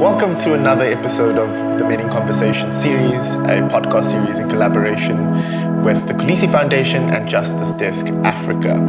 Welcome to another episode of the Men in Conversation series, a podcast series in collaboration with the Khaleesi Foundation and Justice Desk Africa.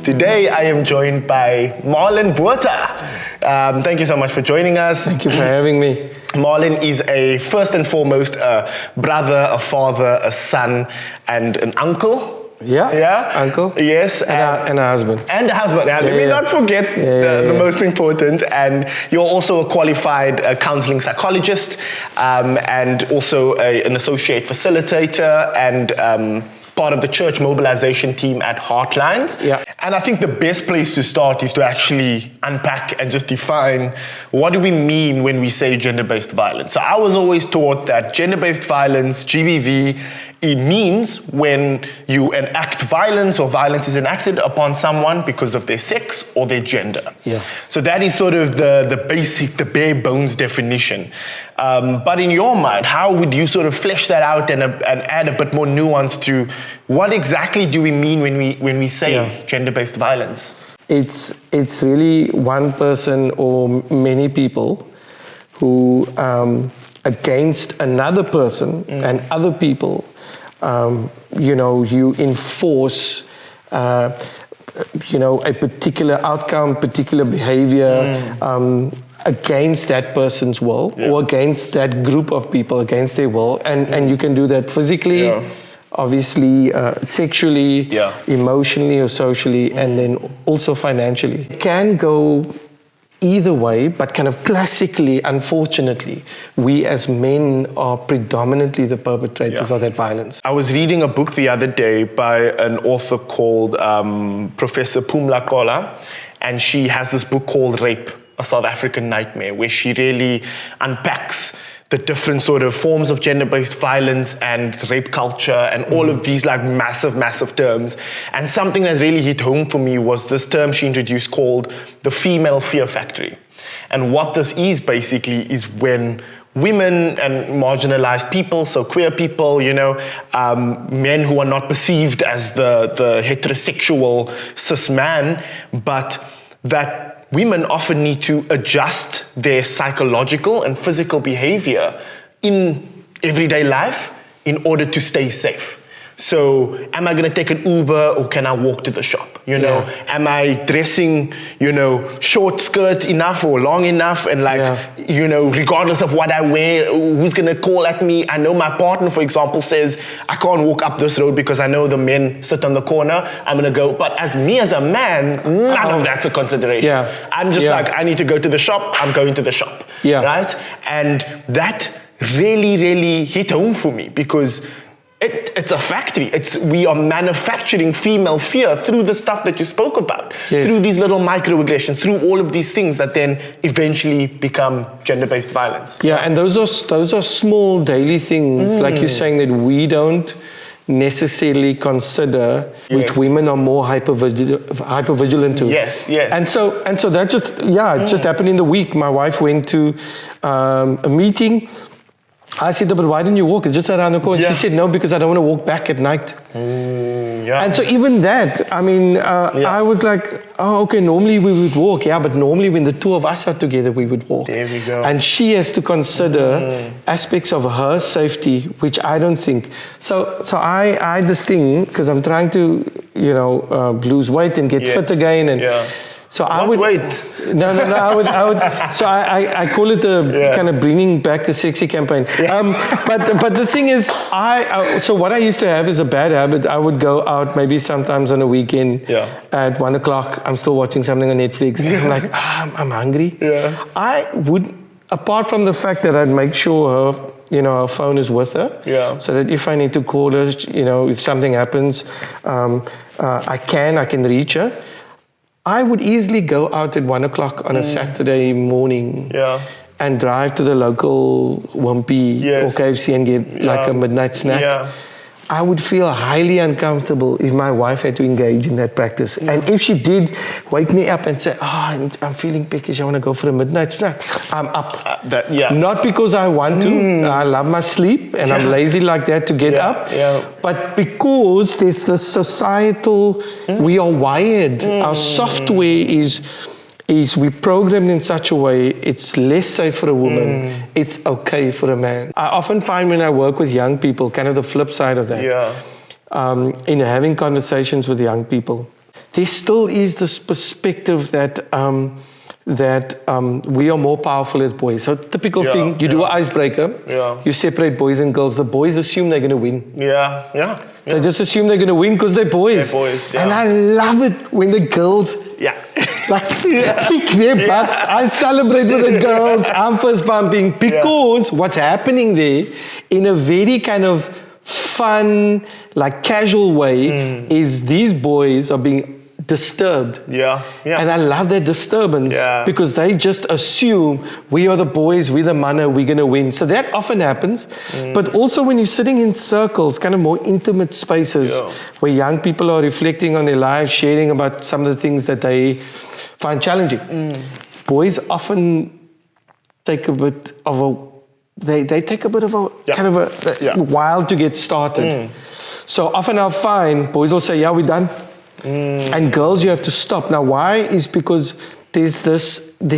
Today I am joined by Marlon Botha. Thank you so much for joining us. Thank you for having me. Marlon is first and foremost a brother, a father, a son, and an uncle. Yeah, uncle. Yes. And a husband. And a husband. Now, let me not forget the most important. And you're also a qualified counseling psychologist and also an associate facilitator and part of the church mobilization team at Heartline. Yeah. And I think the best place to start is to actually unpack and just define what do we mean when we say gender-based violence. So I was always taught that gender-based violence, GBV, it means when you enact violence or violence is enacted upon someone because of their sex or their gender. Yeah. So that is sort of the basic, the bare bones definition. But in your mind, how would you sort of flesh that out and add a bit more nuance to what exactly do we mean when we say gender-based violence? It's really one person or many people who against another person and other people, you enforce, a particular outcome, particular behavior against that person's will or against that group of people, against their will. And you can do that physically, obviously, sexually, emotionally or socially, and then also financially. It can go either way, but kind of classically, unfortunately, we as men are predominantly the perpetrators of that violence. I was reading a book the other day by an author called Professor Pumla Kola, and she has this book called Rape, a South African Nightmare, where she really unpacks the different sort of forms of gender-based violence and rape culture and all of these like massive terms. And something that really hit home for me was this term she introduced called the female fear factory. And what this is basically is when women and marginalized people, so queer people, men who are not perceived as the heterosexual cis man, but that women often need to adjust their psychological and physical behavior in everyday life in order to stay safe. So, am I going to take an Uber or can I walk to the shop? Am I dressing, short skirt enough or long enough? And regardless of what I wear, who's going to call at me? I know my partner, for example, says, I can't walk up this road because I know the men sit on the corner. I'm going to go. But as a man, none of that's a consideration. Yeah. I'm just like, I need to go to the shop. I'm going to the shop. Yeah. Right? And that really hit home for me because it's a factory. We are manufacturing female fear through the stuff that you spoke about, through these little microaggressions, through all of these things that then eventually become gender-based violence. Yeah, and those are small daily things, like you're saying, that we don't necessarily consider, which women are more hypervigilant to. Yes. And so that it just happened in the week. My wife went to a meeting. I said, but why didn't you walk? It's just around the corner. She said, no, because I don't want to walk back at night. And so even that, I was like, oh, okay, normally we would walk. Yeah, but normally when the two of us are together, we would walk. There we go. And she has to consider aspects of her safety, which I don't think. So I had this thing, because I'm trying to, lose weight and get fit again. And so I would wait. No. I would. So I call it the kind of bringing back the sexy campaign. But the thing is, so what I used to have is a bad habit. I would go out maybe sometimes on a weekend at 1 o'clock. I'm still watching something on Netflix. I'm like, I'm hungry. I would, apart from the fact that I'd make sure her phone is with her, so that if I need to call her, if something happens, I can reach her. I would easily go out at 1 o'clock on a Saturday morning and drive to the local Wimpy or KFC and get like a midnight snack. I would feel highly uncomfortable if my wife had to engage in that practice. And if she did wake me up and say, I'm feeling peckish, I want to go for a midnight snack, I'm up. Not because I want to, I love my sleep and I'm lazy like that to get up, but because there's the societal, we are wired, our software is we programmed in such a way it's less safe for a woman, it's okay for a man. I often find when I work with young people, kind of the flip side of that, in having conversations with young people, there still is this perspective that we are more powerful as boys. So typical thing, you do an icebreaker, you separate boys and girls, the boys assume they're going to win. They just assume they're going to win because they're boys. And I love it when the girls kick their butts. I celebrate with the girls. I'm fist bumping because what's happening there in a very kind of fun, like casual way is these boys are being disturbed. And I love that disturbance because they just assume we are the boys, we're the manna, we're going to win. So that often happens. But also when you're sitting in circles, kind of more intimate spaces where young people are reflecting on their lives, sharing about some of the things that they find challenging. Boys often take a bit of a, they take a bit of a kind of a while to get started. So often I'll find boys will say, yeah, we're done. And girls, you have to stop. Now, why? Is because there's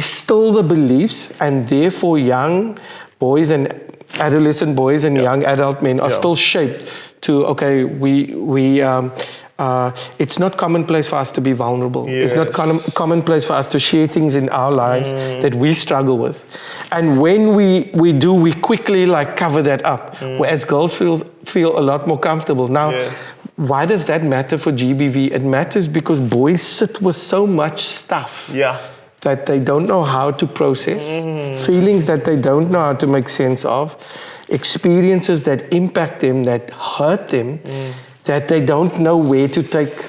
still the beliefs, and therefore young boys and adolescent boys and young adult men are still shaped to, okay, it's not commonplace for us to be vulnerable. It's not commonplace for us to share things in our lives that we struggle with. And when we do, we quickly like cover that up. Whereas girls feel a lot more comfortable. Now, why does that matter for GBV? It matters because boys sit with so much stuff that they don't know how to process, feelings that they don't know how to make sense of, experiences that impact them, that hurt them, that they don't know where to take.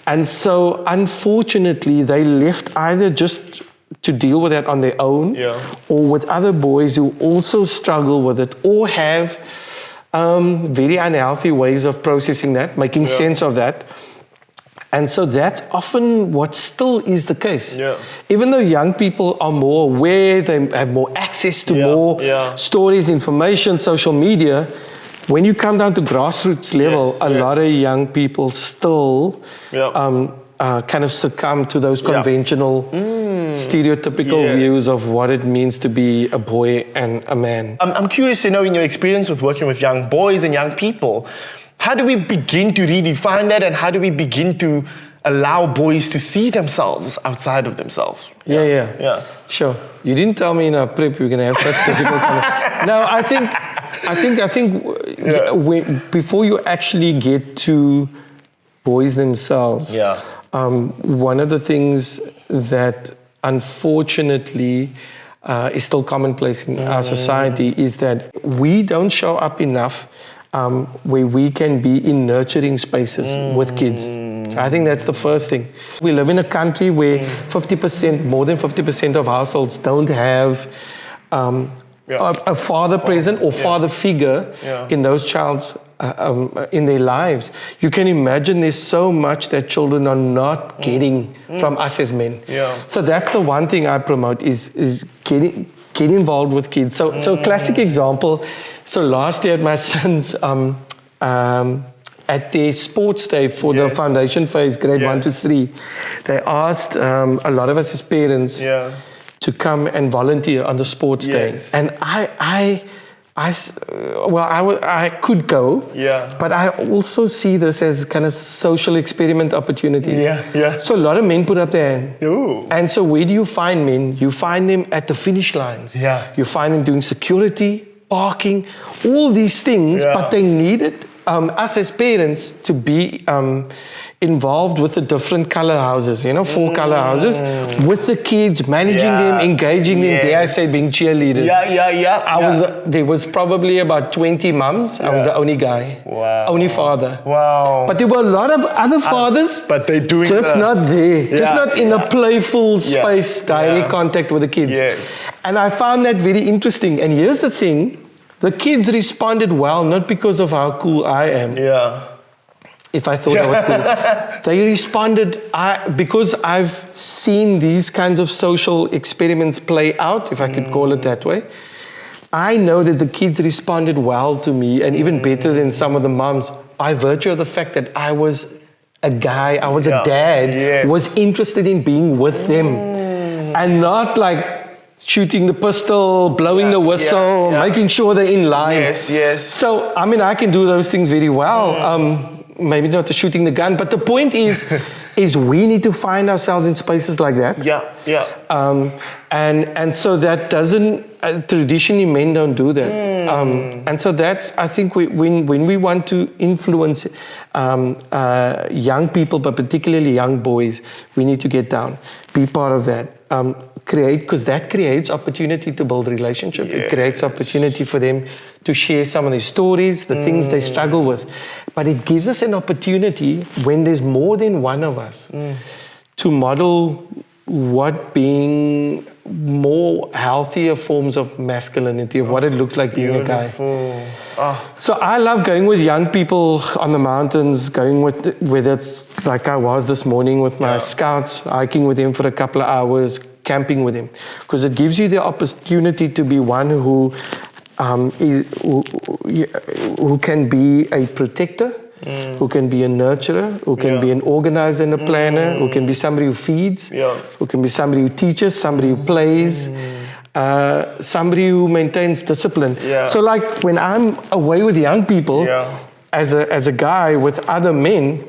And so, unfortunately, they left either just to deal with that on their own or with other boys who also struggle with it or have very unhealthy ways of processing that, making sense of that. And so that's often what still is the case. Even though young people are more aware, they have more access to more stories, information, social media, when you come down to grassroots level, a lot of young people still kind of succumb to those conventional, stereotypical views of what it means to be a boy and a man. I'm curious to know, in your experience with working with young boys and young people, how do we begin to redefine that, and how do we begin to allow boys to see themselves outside of themselves? Sure. You didn't tell me in our prep you're going to have such difficult No, I think before you actually get to boys themselves, one of the things that unfortunately is still commonplace in our society is that we don't show up enough where we can be in nurturing spaces with kids. So I think that's the first thing. We live in a country where more than 50% of households don't have a father present or father figure in those child's in their lives. You can imagine there's so much that children are not getting from us as men. So that's the one thing I promote is get involved with kids. So classic example. So last year at my son's at their sports day for the foundation phase, grade 1 to 3, they asked a lot of us as parents to come and volunteer on the sports day. And I could go, but I also see this as kind of social experiment opportunities. So a lot of men put up their hand. And so where do you find men? You find them at the finish lines. You find them doing security, parking, all these things, but they needed us as parents to be involved with the different color houses, 4 color houses, with the kids, managing them, engaging them, dare I say, being cheerleaders. There was probably about 20 mums. I was the only guy, only father. But there were a lot of other fathers, but they're doing just not there, just not in a playful space, direct contact with the kids. And I found that very interesting. And here's the thing, The kids responded well, not because of how cool I am. Yeah. If I thought I was cool. They responded, because I've seen these kinds of social experiments play out, if I could call it that way. I know that the kids responded well to me, and even better than some of the moms, by virtue of the fact that I was a guy, I was a dad, was interested in being with them. And not like shooting the pistol, blowing the whistle, making sure they're in line. Yes. So, I mean, I can do those things very well. Maybe not the shooting the gun, but the point is we need to find ourselves in spaces like that. And so that doesn't, traditionally men don't do that. And so that's, I think when we want to influence young people, but particularly young boys, we need to get down, be part of that. Because that creates opportunity to build relationship. It creates opportunity for them to share some of their stories, the things they struggle with. But it gives us an opportunity when there's more than one of us to model what being more healthier forms of masculinity, of what it looks like being a guy. So I love going with young people on the mountains, going with, whether it's like I was this morning with my scouts, hiking with them for a couple of hours, camping with them, because it gives you the opportunity to be one who can be a protector, who can be a nurturer, who can be an organizer and a planner, who can be somebody who feeds, who can be somebody who teaches, somebody who plays, somebody who maintains discipline. So like when I'm away with young people, as a guy with other men,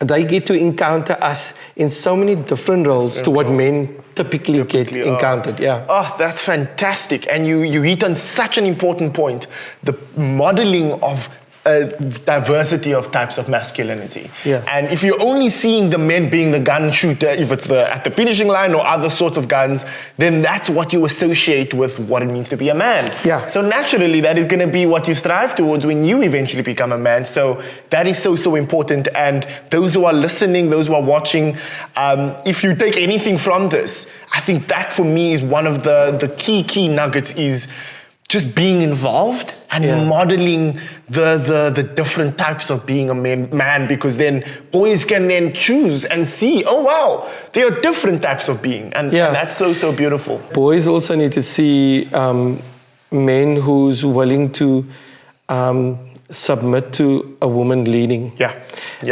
they get to encounter us in so many different roles to what men typically get encountered. Oh, that's fantastic. And you hit on such an important point, the modeling of a diversity of types of masculinity. And if you're only seeing the men being the gun shooter, if it's at the finishing line or other sorts of guns, then that's what you associate with what it means to be a man. So naturally, that is going to be what you strive towards when you eventually become a man. So that is so important. And those who are listening, those who are watching, if you take anything from this, I think that for me is one of the key nuggets, is just being involved and modeling the different types of being a man, because then boys can then choose and see, oh wow, there are different types of being, and that's so beautiful. Boys also need to see men who's willing to submit to a woman leading.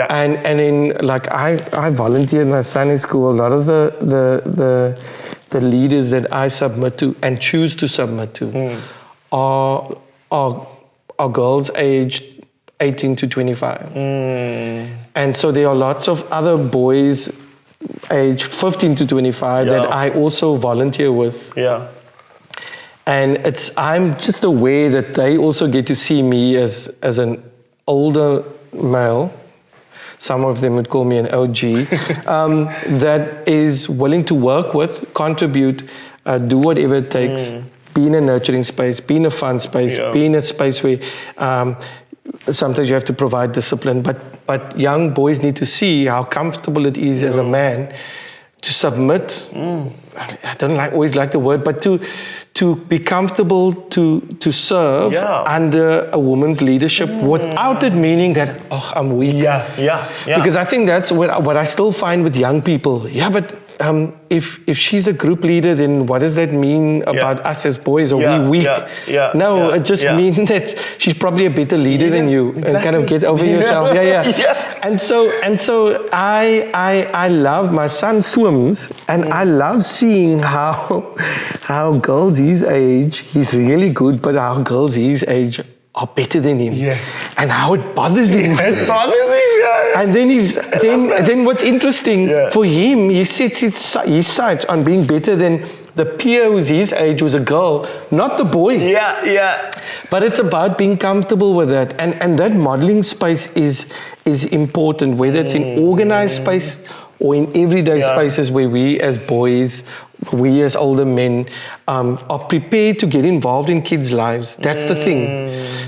And in, like, I volunteer in my Sunday school. A lot of the leaders that I submit to and choose to submit to are girls aged 18 to 25. And so there are lots of other boys aged 15 to 25 that I also volunteer with. And I'm just aware that they also get to see me as an older male. Some of them would call me an OG, that is willing to work with, contribute, do whatever it takes, be in a nurturing space, be in a fun space, be in a space where sometimes you have to provide discipline. But young boys need to see how comfortable it is as a man to submit. I don't always like the word, but to be comfortable to serve under a woman's leadership without it meaning that, oh, I'm weak. Because I think that's what I still find with young people. But if she's a group leader, then what does that mean about us as boys? Are we weak? No, it just means that she's probably a better leader than you, and kind of get over yourself. And so I love, my son swims, and I love seeing how girls his age, he's really good, but how girls his age are better than him. And how it bothers him. And then then what's interesting for him, he sets his sights on being better than the peer who's his age, who's a girl, not the boy. But it's about being comfortable with that, and that modeling space is important, whether it's in organized space or in everyday spaces where we as boys, we as older men are prepared to get involved in kids' lives. That's the thing.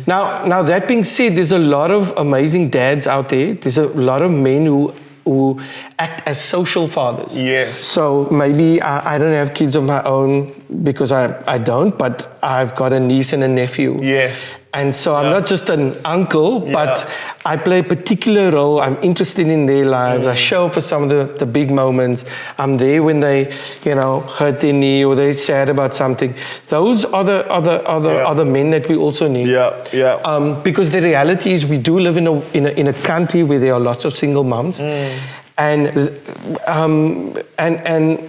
Now that being said, there's a lot of amazing dads out there. There's a lot of men who who act as social fathers. Yes. So maybe I don't have kids of my own because I don't, but I've got a niece and a nephew. Yes. And so I'm not just an uncle, but I play a particular role. I'm interested in their lives. I show up for some of the big moments. I'm there when they, hurt their knee or they're sad about something. Those are the men that we also need. Because the reality is we do live in a country where there are lots of single moms. And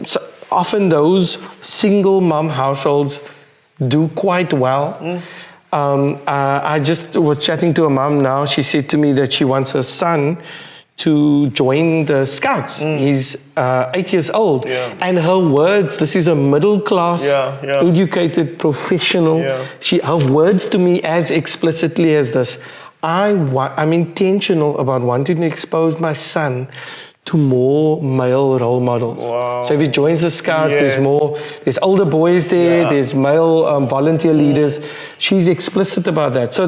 so often those single mom households do quite well. I just was chatting to a mom now. She said to me that she wants her son to join the Scouts. He's 8 years old. And her words, this is a middle class, educated professional. Her words to me as explicitly as this: I'm intentional about wanting to expose my son to more male role models. Wow. So if he joins the Scouts, there's older boys there, there's male volunteer leaders. She's explicit about that. So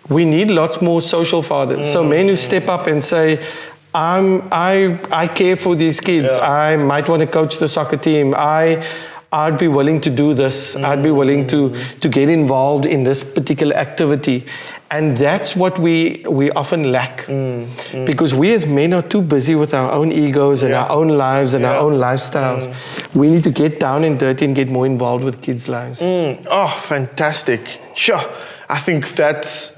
we need lots more social fathers. So men who step up and say, I care for these kids. I might want to coach the soccer team. I'd be willing to do this. I'd be willing to get involved in this particular activity. And that's what we often lack. Because we as men are too busy with our own egos and our own lives and our own lifestyles. We need to get down and dirty and get more involved with kids' lives. Oh, fantastic. Sure. I think that's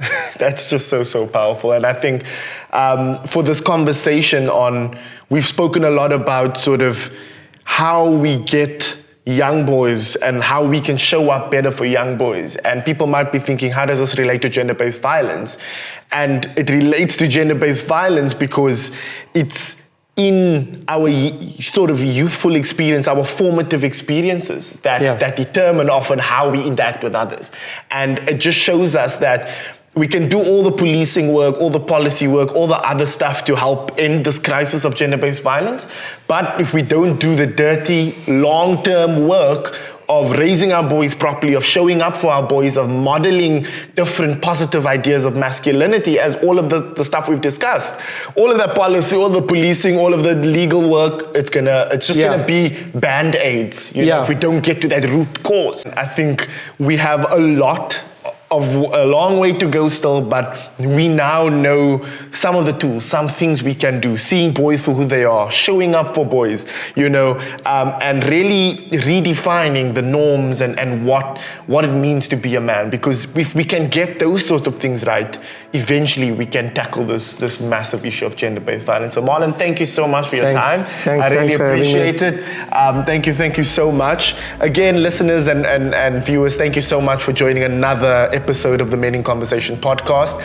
just so powerful. And I think for this conversation we've spoken a lot about sort of how we get young boys and how we can show up better for young boys. And people might be thinking, how does this relate to gender-based violence? And it relates to gender-based violence because it's in our sort of youthful experience, our formative experiences that determine often how we interact with others. And it just shows us that we can do all the policing work, all the policy work, all the other stuff to help end this crisis of gender-based violence. But if we don't do the dirty, long-term work of raising our boys properly, of showing up for our boys, of modeling different positive ideas of masculinity, as all of the stuff we've discussed, all of that policy, all the policing, all of the legal work, it's just gonna be band-aids, if we don't get to that root cause. I think we have a long way to go still, but we now know some of the tools, some things we can do, seeing boys for who they are, showing up for boys, and really redefining the norms and what it means to be a man. Because if we can get those sorts of things right, eventually we can tackle this massive issue of gender-based violence. So Marlon, thank you so much for your time. I really appreciate it. Thank you so much. Again, listeners and viewers, thank you so much for joining another episode of the Men in Conversation podcast.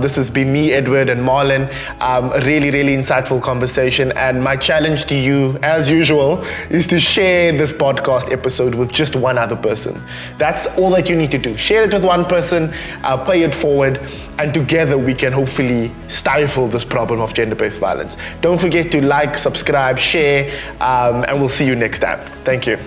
This has been me, Edward, and Marlon. A really insightful conversation. And my challenge to you, as usual, is to share this podcast episode with just one other person. That's all that you need to do. Share it with one person, pay it forward, and together we can hopefully stifle this problem of gender-based violence. Don't forget to like, subscribe, share, and we'll see you next time. Thank you.